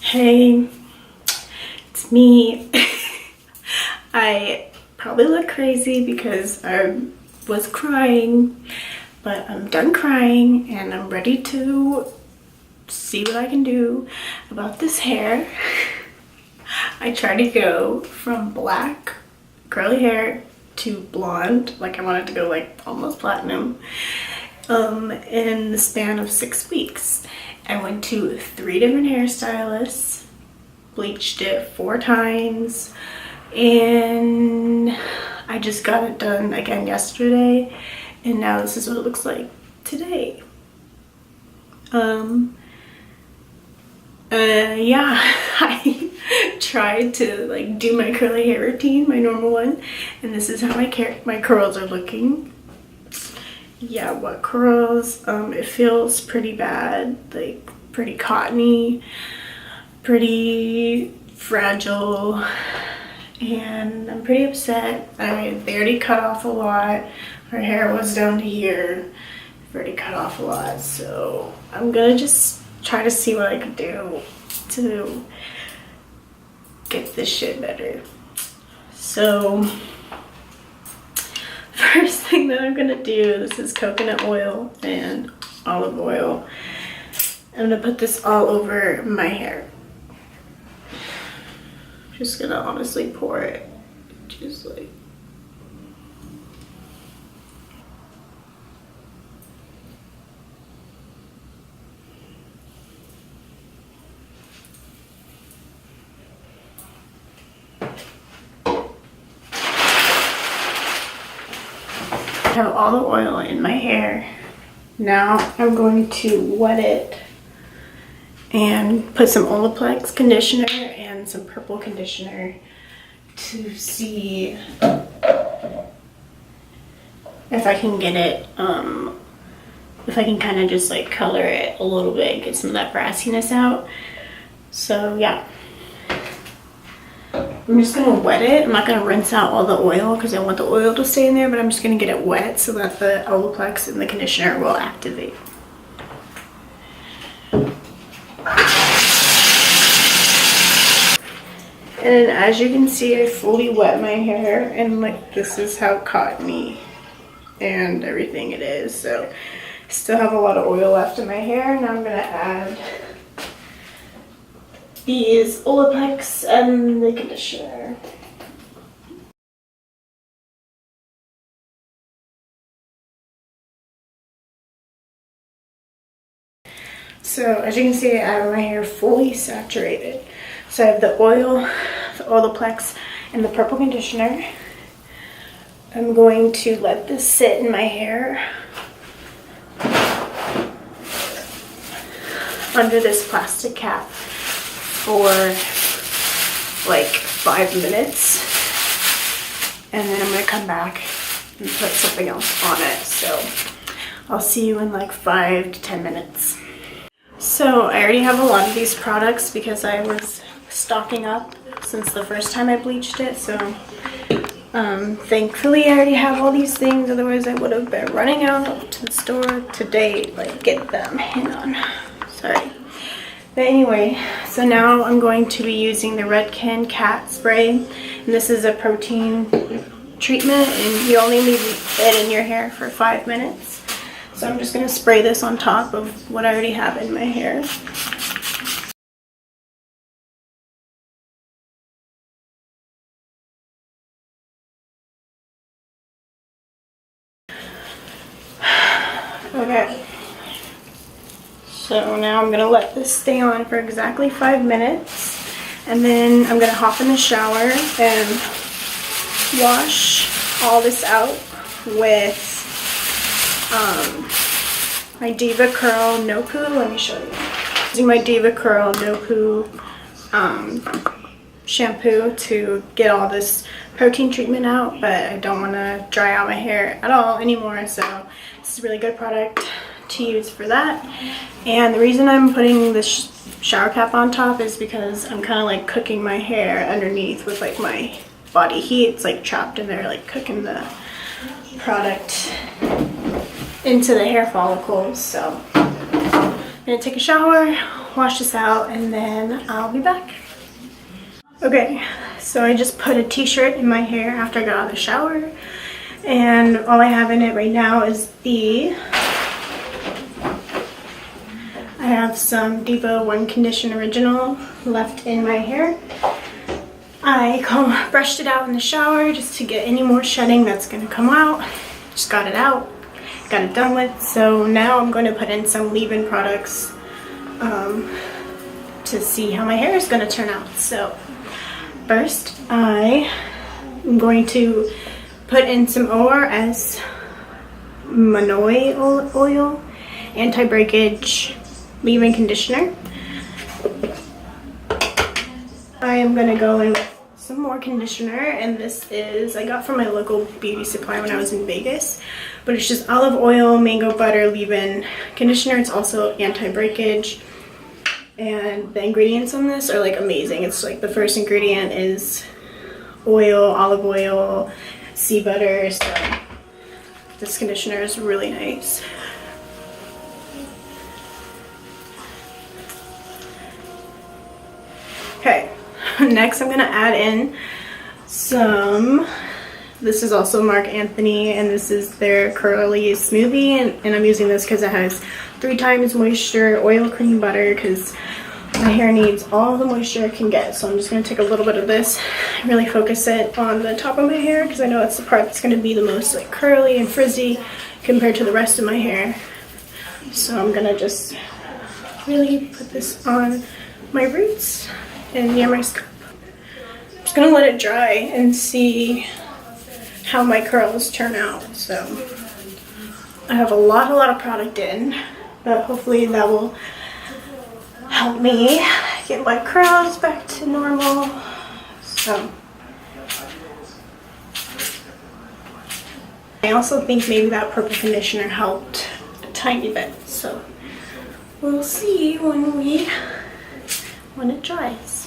Hey, it's me. I probably look crazy because I was crying, but I'm done crying and I'm ready to see what I can do about this hair. I try to go from black curly hair to blonde, like I wanted to go like almost platinum, in the span of 6 weeks. I went to 3 different hairstylists, bleached it 4 times, and I just got it done again yesterday, and now this is what it looks like today. Yeah, I tried to like do my curly hair routine, my normal one, and this is how my curls are looking. Yeah, what curls? It feels pretty bad, like pretty cottony, pretty fragile, and I'm pretty upset. They already cut off a lot. Her hair was down to here. They've already cut off a lot, so I'm gonna just try to see what I can do to get this shit better. So first thing that I'm gonna do, this is coconut oil and olive oil. I'm gonna put this all over my hair. Just gonna honestly pour it, just like. I have all the oil in my hair. Now I'm going to wet it and put some Olaplex conditioner and some purple conditioner to see if I can get it, if I can kind of just like color it a little bit, get some of that brassiness out. So yeah. I'm just gonna wet it. I'm not gonna rinse out all the oil because I want the oil to stay in there, but I'm just gonna get it wet so that the Olaplex and the conditioner will activate. And as you can see, I fully wet my hair, and like this is how cottony and everything it is. So I still have a lot of oil left in my hair. Now I'm gonna add these Olaplex and the conditioner. So as you can see, I have my hair fully saturated. So I have the oil, the Olaplex, and the purple conditioner. I'm going to let this sit in my hair under this plastic cap for like 5 minutes, and then I'm gonna come back and put something else on it. So I'll see you in like 5 to 10 minutes. So I already have a lot of these products because I was stocking up since the first time I bleached it. So thankfully I already have all these things, otherwise I would have been running out to the store today, like get them. Hang on, sorry. But anyway, so now I'm going to be using the Red Can Cat Spray, and this is a protein treatment, and you only leave it in your hair for 5 minutes. So I'm just going to spray this on top of what I already have in my hair. Okay. So now I'm going to let this stay on for exactly 5 minutes, and then I'm going to hop in the shower and wash all this out with my Diva Curl No Poo. Let me show you. Using my Diva Curl No Poo shampoo to get all this protein treatment out, but I don't want to dry out my hair at all anymore, so this is a really good product to use for that. And the reason I'm putting this shower cap on top is because I'm kind of like cooking my hair underneath with like my body heat. It's like trapped in there, like cooking the product into the hair follicles. So I'm gonna take a shower, wash this out, and then I'll be back. Okay, so I just put a t-shirt in my hair after I got out of the shower, and all I have in it right now is I have some Diva One Condition Original left in my hair. I brushed it out in the shower just to get any more shedding that's gonna come out. Just got it out, got it done with. So now I'm going to put in some leave-in products to see how my hair is gonna turn out. So first, I am going to put in some ORS Manoi oil, anti-breakage leave-in conditioner. I am gonna go in with some more conditioner, and this is I got from my local beauty supply when I was in Vegas, but it's just olive oil, mango butter leave-in conditioner. It's also anti-breakage, and the ingredients on this are like amazing. It's like the first ingredient is oil, olive oil, sea butter. So this conditioner is really nice. Okay, next I'm gonna add in some, this is also Marc Anthony, and this is their curly smoothie, and I'm using this because it has 3 times moisture, oil, cream, butter, because my hair needs all the moisture it can get. So I'm just gonna take a little bit of this and really focus it on the top of my hair, because I know it's the part that's gonna be the most like curly and frizzy compared to the rest of my hair. So I'm gonna just really put this on my roots and near my scalp. I'm just gonna let it dry and see how my curls turn out. So I have a lot of product in, but hopefully that will help me get my curls back to normal. So I also think maybe that purple conditioner helped a tiny bit. So we'll see when it dries.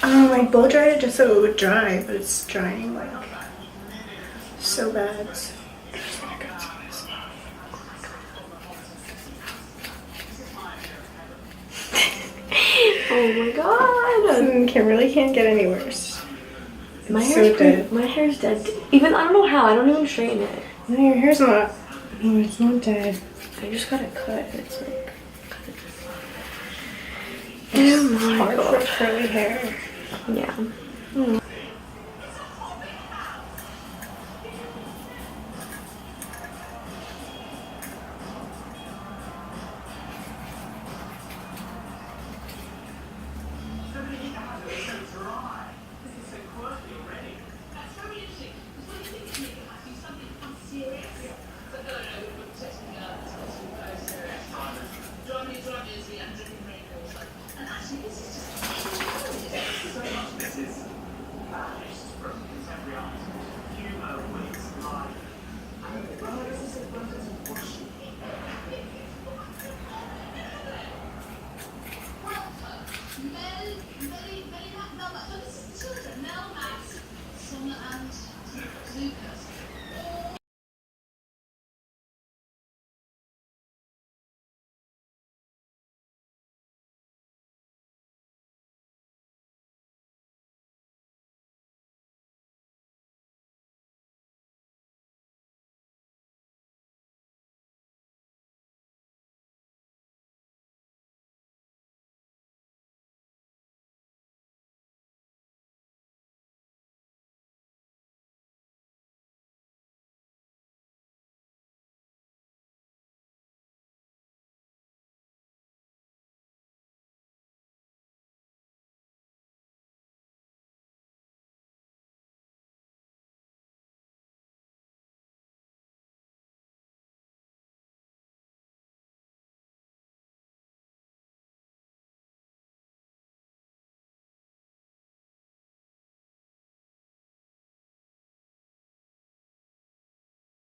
I blow dried it just so it would dry, but it's drying like so bad. So I'm just gonna cut some of this off. Oh my god! Kimberly can't get any worse. My hair's dead. My hair's dead. Even I don't know how. I don't even straighten it. No, your hair's not. No, it's not dead. I just got it cut. It's like. It's hard for curly hair. Yeah.